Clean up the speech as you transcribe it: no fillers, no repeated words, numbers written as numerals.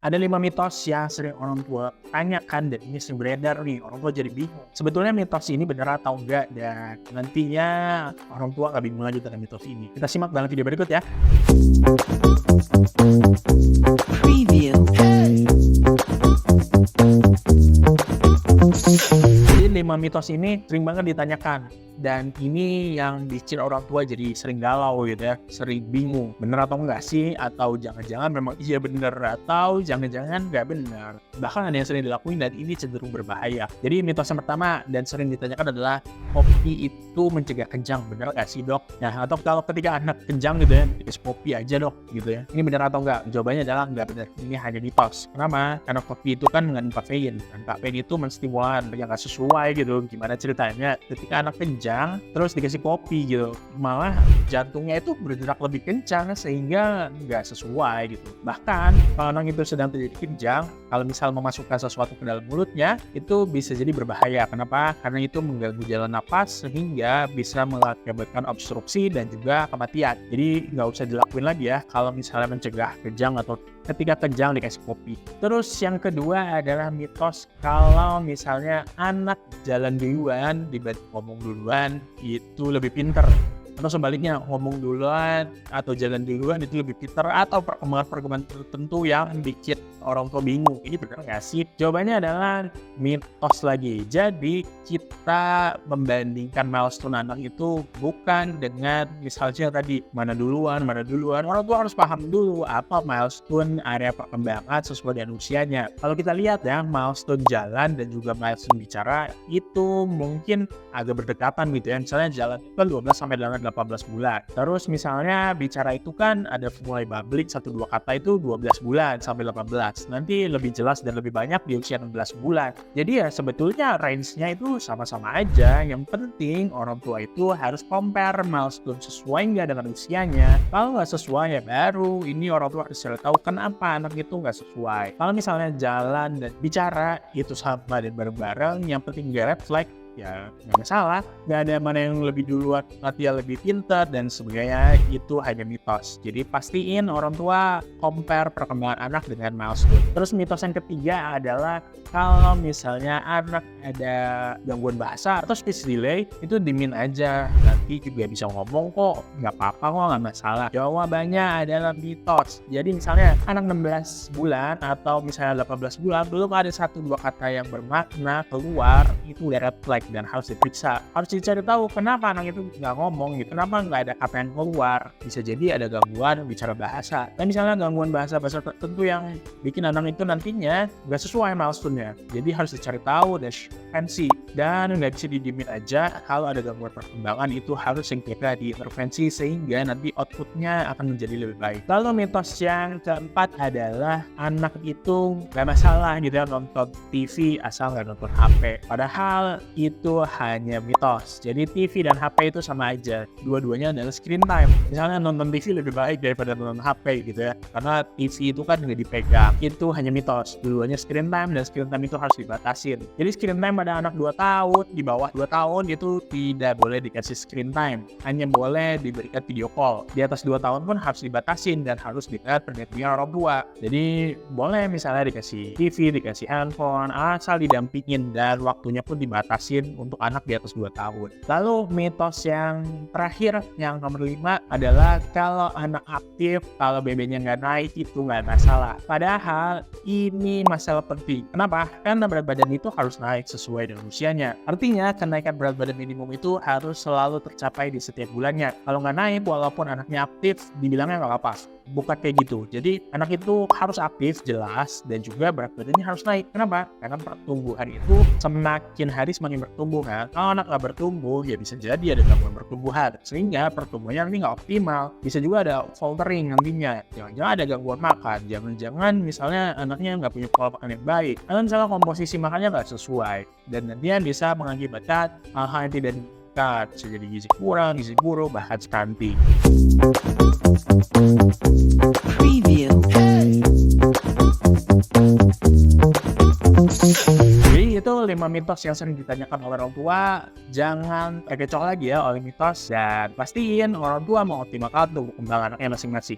Ada 5 mitos yang sering orang tua tanyakan dan ini sering beredar nih, orang tua jadi bingung. Sebetulnya mitos ini benar atau enggak dan nantinya orang tua nggak bingung lagi dengan mitos ini. Kita simak dalam video berikut ya. Preview. Jadi 5 mitos ini sering banget ditanyakan dan ini yang bikin orang tua jadi sering galau gitu ya, sering bingung bener atau enggak sih, atau jangan-jangan memang iya bener atau jangan-jangan nggak bener. Bahkan ada yang sering dilakuin dan ini cenderung berbahaya. Jadi mitos yang pertama dan sering ditanyakan adalah kopi itu mencegah kencang, bener nggak sih dok? Nah, atau kalau ketika anak kencang gitu ya, dikasih kopi aja dok gitu ya, ini bener atau enggak? Jawabannya adalah enggak bener, ini hanya mitos. Kenapa? Karena kopi itu kan mengandung kafein dan kafein itu menstimulan yang nggak sesuai gitu. Gimana ceritanya ketika anak kencang terus dikasih kopi gitu, malah jantungnya itu bergerak lebih kencang sehingga nggak sesuai gitu. Bahkan kalau anak itu sedang terjadi kencang, kalau misal memasukkan sesuatu ke dalam mulutnya itu bisa jadi berbahaya. Kenapa? Karena itu mengganggu jalan napas sehingga bisa mengakibatkan obstruksi dan juga kematian. Jadi nggak usah dilakuin lagi ya kalau misalnya mencegah kejang atau ketika kejang dikasih kopi. Terus yang kedua adalah mitos kalau misalnya anak jalan duluan dibanding ngomong duluan itu lebih pinter. Atau sebaliknya, ngomong duluan atau jalan duluan itu lebih pintar, atau perkembangan tertentu yang bikin orang tua bingung. Ini benar nggak sih? Jawabannya adalah mitos lagi. Jadi kita membandingkan milestone anak itu bukan dengan misalnya tadi mana duluan. Orang tua harus paham dulu apa milestone area perkembangan sesuai dengan usianya. Kalau kita lihat ya, milestone jalan dan juga milestone bicara itu mungkin agak berdekatan gitu ya. Misalnya jalan itu kan 12 sampai 18 bulan. Terus misalnya bicara itu kan ada mulai bablik 1-2 kata itu 12 bulan sampai 18. Nanti lebih jelas dan lebih banyak di usia 16 bulan. Jadi ya sebetulnya range-nya itu sama-sama aja. Yang penting orang tua itu harus compare milestone sesuai nggak dengan usianya. Kalau nggak sesuai ya baru ini orang tua harus tahu kenapa anak itu nggak sesuai. Kalau misalnya jalan dan bicara itu sama dan bareng-bareng, yang penting nggak red flag, ya nggak masalah. Nggak ada mana yang lebih duluan latihan lebih pintar dan sebagainya, itu hanya mitos. Jadi pastiin orang tua compare perkembangan anak dengan milestone. Terus mitos yang ketiga adalah kalau misalnya anak ada gangguan bahasa atau speech delay itu dimin aja, nanti juga bisa ngomong kok, nggak apa-apa kok, nggak masalah. Jawabannya adalah mitos. Jadi misalnya anak 16 bulan atau misalnya 18 bulan belum ada 1-2 kata yang bermakna keluar, itu udah red flag dan harus diperiksa. Harus dicari tahu kenapa anak itu nggak ngomong gitu, kenapa nggak ada kata yang keluar. Bisa jadi ada gangguan bicara bahasa. Dan misalnya gangguan bahasa tertentu yang bikin anak itu nantinya nggak sesuai milestone-nya. Jadi harus dicari tahu dan intervensi. Dan nggak bisa didiemin aja. Kalau ada gangguan perkembangan itu harus segera diintervensi sehingga nanti outputnya akan menjadi lebih baik. Lalu mitos yang keempat adalah anak itu nggak masalah gitu ya nonton TV asal nggak nonton HP. Padahal itu hanya mitos. Jadi TV dan HP itu sama aja. Dua-duanya adalah screen time. Misalnya nonton TV lebih baik daripada nonton HP gitu ya. Karena TV itu kan nggak dipegang. Itu hanya mitos. Dua-duanya screen time dan screen time itu harus dibatasin. Jadi screen time pada anak 2 tahun, di bawah 2 tahun itu tidak boleh dikasih screen time. Hanya boleh diberikan video call. Di atas 2 tahun pun harus dibatasin dan harus dilihat perhatian orang tua. Jadi boleh misalnya dikasih TV, dikasih handphone, asal didampingin dan waktunya pun dibatasin untuk anak di atas 2 tahun. Lalu mitos yang terakhir, yang nomor 5 adalah kalau anak aktif, kalau BB-nya nggak naik itu nggak masalah. Padahal ini masalah penting. Kenapa? Karena berat badan itu harus naik sesuai dengan usianya. Artinya kenaikan berat badan minimum itu harus selalu tercapai di setiap bulannya. Kalau nggak naik walaupun anaknya aktif, dibilangnya nggak apa-apa. Bukan kayak gitu. Jadi anak itu harus aktif jelas dan juga berat badannya harus naik. Kenapa? Karena pertumbuhan itu semakin hari semakin bertumbuh kan. Kalau anak nggak bertumbuh ya bisa jadi ada gangguan pertumbuhan sehingga pertumbuhannya nanti nggak optimal. Bisa juga ada faltering nantinya. Jangan-jangan ada gangguan makan. Jangan-jangan misalnya anaknya nggak punya pola makan yang baik. Atau misalnya komposisi makannya nggak sesuai dan nantinya bisa mengakibatkan hal-hal yang tidak diinginkan. Bisa jadi gizi kurang, gizi buruk, bahkan stunting. Preview. Jadi itu 5 mitos yang sering ditanyakan oleh orang tua. Jangan terkecoh lagi ya oleh mitos dan pastiin orang tua mengoptimalkan tumbuh kembang anaknya masing-masing.